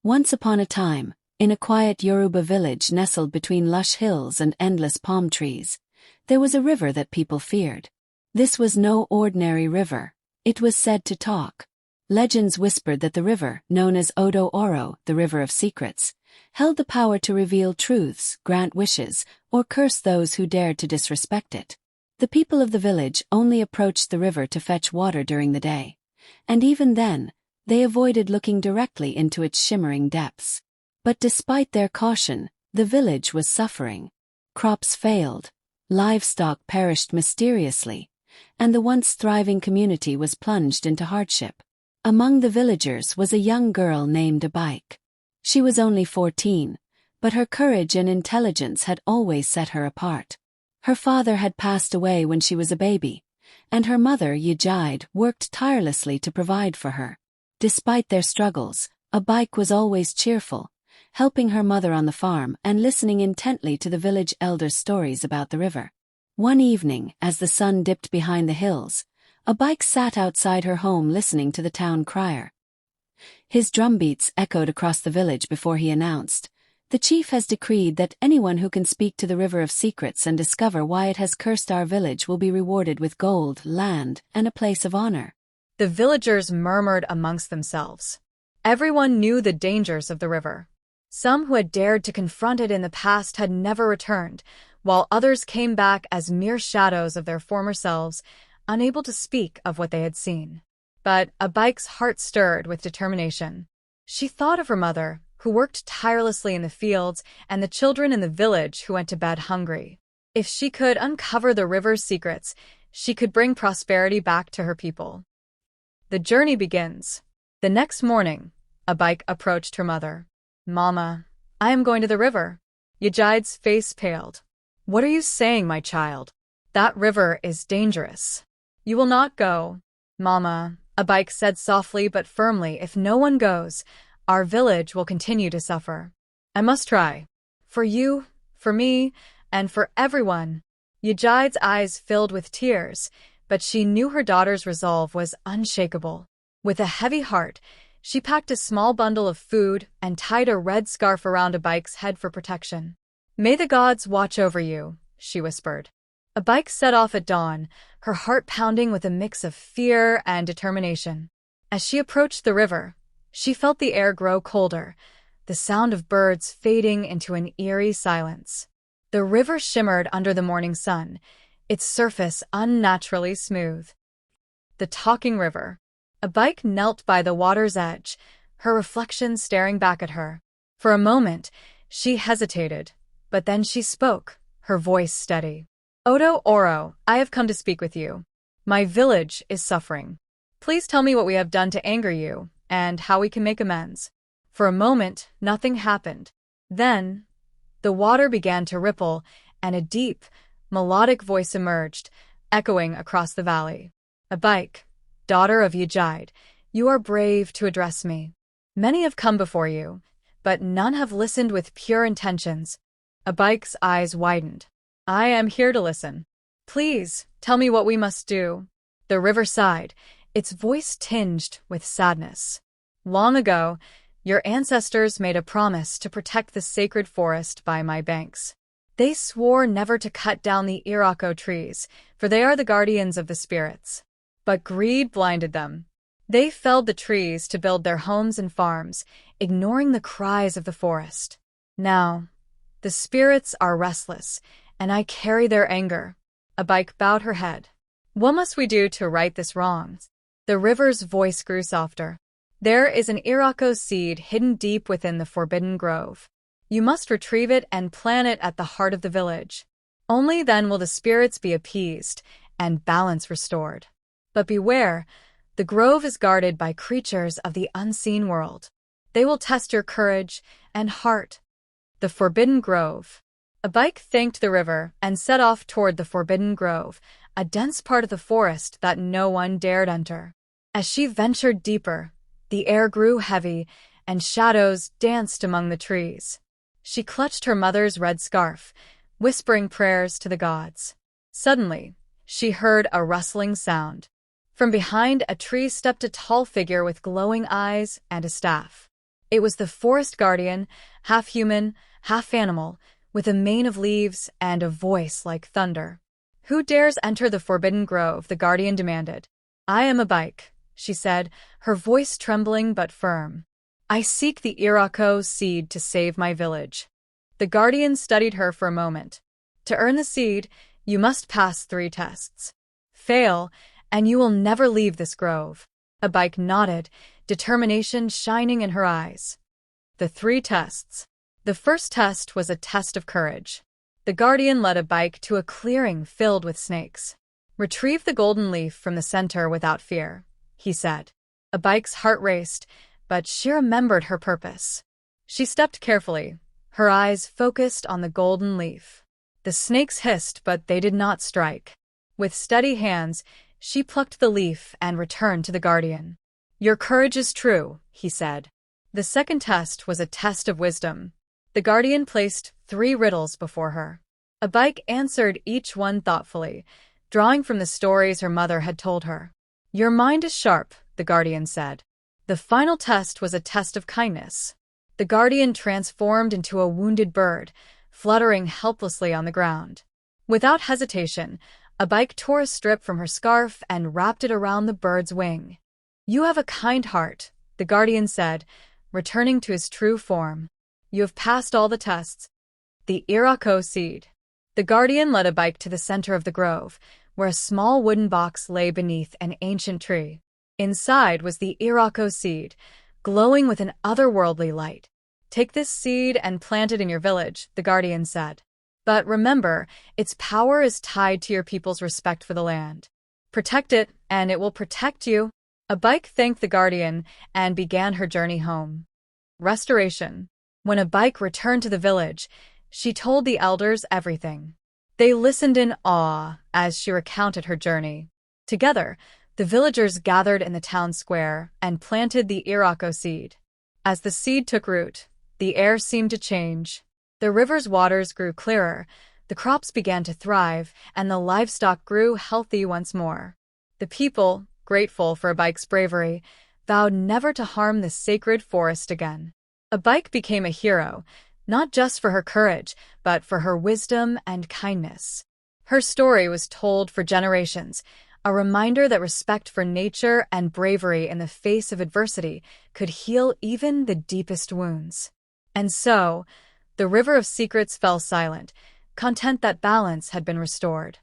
Once upon a time, in a quiet Yoruba village nestled between lush hills and endless palm trees, there was a river that people feared. This was no ordinary river. It was said to talk. Legends whispered that the river, known as Odo Oro, the River of Secrets, held the power to reveal truths, grant wishes, or curse those who dared to disrespect it. The people of the village only approached the river to fetch water during the day, and even then, they avoided looking directly into its shimmering depths. But despite their caution, the village was suffering. Crops failed, livestock perished mysteriously, and the once thriving community was plunged into hardship. Among the villagers was a young girl named Abike. She was only 14, but her courage and intelligence had always set her apart. Her father had passed away when she was a baby, and her mother, Yejide, worked tirelessly to provide for her. Despite their struggles, Abike was always cheerful, helping her mother on the farm and listening intently to the village elders' stories about the river. One evening, as the sun dipped behind the hills, Abike sat outside her home listening to the town crier. His drumbeats echoed across the village before he announced, "The chief has decreed that anyone who can speak to the River of Secrets and discover why it has cursed our village will be rewarded with gold, land, and a place of honor." The villagers murmured amongst themselves. Everyone knew the dangers of the river. Some who had dared to confront it in the past had never returned, while others came back as mere shadows of their former selves, unable to speak of what they had seen. But Abike's heart stirred with determination. She thought of her mother, who worked tirelessly in the fields, and the children in the village who went to bed hungry. If she could uncover the river's secrets, she could bring prosperity back to her people. The journey begins. The next morning, Abike approached her mother. "Mama, I am going to the river." Yejide's face paled. "What are you saying, my child? That river is dangerous. You will not go." "Mama," Abike said softly but firmly, "if no one goes, our village will continue to suffer. I must try. For you, for me, and for everyone." Yejide's eyes filled with tears, but she knew her daughter's resolve was unshakable. With a heavy heart, she packed a small bundle of food and tied a red scarf around Abike's head for protection. "May the gods watch over you," she whispered. Abike set off at dawn, her heart pounding with a mix of fear and determination. As she approached the river, she felt the air grow colder, the sound of birds fading into an eerie silence. The river shimmered under the morning sun, its surface unnaturally smooth. The talking river. Abike knelt by the water's edge, her reflection staring back at her. For a moment, she hesitated, but then she spoke, her voice steady. "Odo Oro, I have come to speak with you. My village is suffering. Please tell me what we have done to anger you, and how we can make amends." For a moment, nothing happened. Then, the water began to ripple, and a deep, melodic voice emerged, echoing across the valley. "Abike, daughter of Yejide, you are brave to address me. Many have come before you, but none have listened with pure intentions." Abike's eyes widened. "I am here to listen. Please, tell me what we must do." The river sighed, its voice tinged with sadness. "Long ago, your ancestors made a promise to protect the sacred forest by my banks. They swore never to cut down the Irako trees, for they are the guardians of the spirits. But greed blinded them. They felled the trees to build their homes and farms, ignoring the cries of the forest. Now, the spirits are restless, and I carry their anger." Abike bowed her head. "What must we do to right this wrong?" The river's voice grew softer. "There is an Irako seed hidden deep within the Forbidden Grove. You must retrieve it and plant it at the heart of the village. Only then will the spirits be appeased and balance restored. But beware, the grove is guarded by creatures of the unseen world. They will test your courage and heart." The Forbidden Grove. Abike thanked the river and set off toward the Forbidden Grove, a dense part of the forest that no one dared enter. As she ventured deeper, the air grew heavy and shadows danced among the trees. She clutched her mother's red scarf, whispering prayers to the gods. Suddenly, she heard a rustling sound. From behind a tree stepped a tall figure with glowing eyes and a staff. It was the forest guardian, half human, half animal, with a mane of leaves and a voice like thunder. "Who dares enter the forbidden grove?" the guardian demanded. "I am Abike," she said, her voice trembling but firm. "I seek the Irako seed to save my village." The guardian studied her for a moment. "To earn the seed, you must pass 3 tests. Fail, and you will never leave this grove." Abike nodded, determination shining in her eyes. The 3 tests. The first test was a test of courage. The guardian led Abike to a clearing filled with snakes. "Retrieve the golden leaf from the center without fear," he said. Abike's heart raced, but she remembered her purpose. She stepped carefully, her eyes focused on the golden leaf. The snakes hissed, but they did not strike. With steady hands, she plucked the leaf and returned to the guardian. "Your courage is true," he said. The second test was a test of wisdom. The guardian placed 3 riddles before her. Abike answered each one thoughtfully, drawing from the stories her mother had told her. "Your mind is sharp," the guardian said. The final test was a test of kindness. The guardian transformed into a wounded bird, fluttering helplessly on the ground. Without hesitation, Abike tore a strip from her scarf and wrapped it around the bird's wing. "You have a kind heart," the guardian said, returning to his true form. "You have passed all the tests." The Irako seed. The guardian led Abike to the center of the grove, where a small wooden box lay beneath an ancient tree. Inside was the Irako seed, glowing with an otherworldly light. "Take this seed and plant it in your village," the guardian said. "But remember, its power is tied to your people's respect for the land. Protect it, and it will protect you." Abike thanked the guardian and began her journey home. Restoration. When Abike returned to the village, she told the elders everything. They listened in awe as she recounted her journey. Together, the villagers gathered in the town square and planted the Irako seed. As the seed took root, the air seemed to change. The river's waters grew clearer, the crops began to thrive, and the livestock grew healthy once more. The people, grateful for Abike's bravery, vowed never to harm the sacred forest again. Abike became a hero, not just for her courage, but for her wisdom and kindness. Her story was told for generations, a reminder that respect for nature and bravery in the face of adversity could heal even the deepest wounds. And so, the river of secrets fell silent, content that balance had been restored.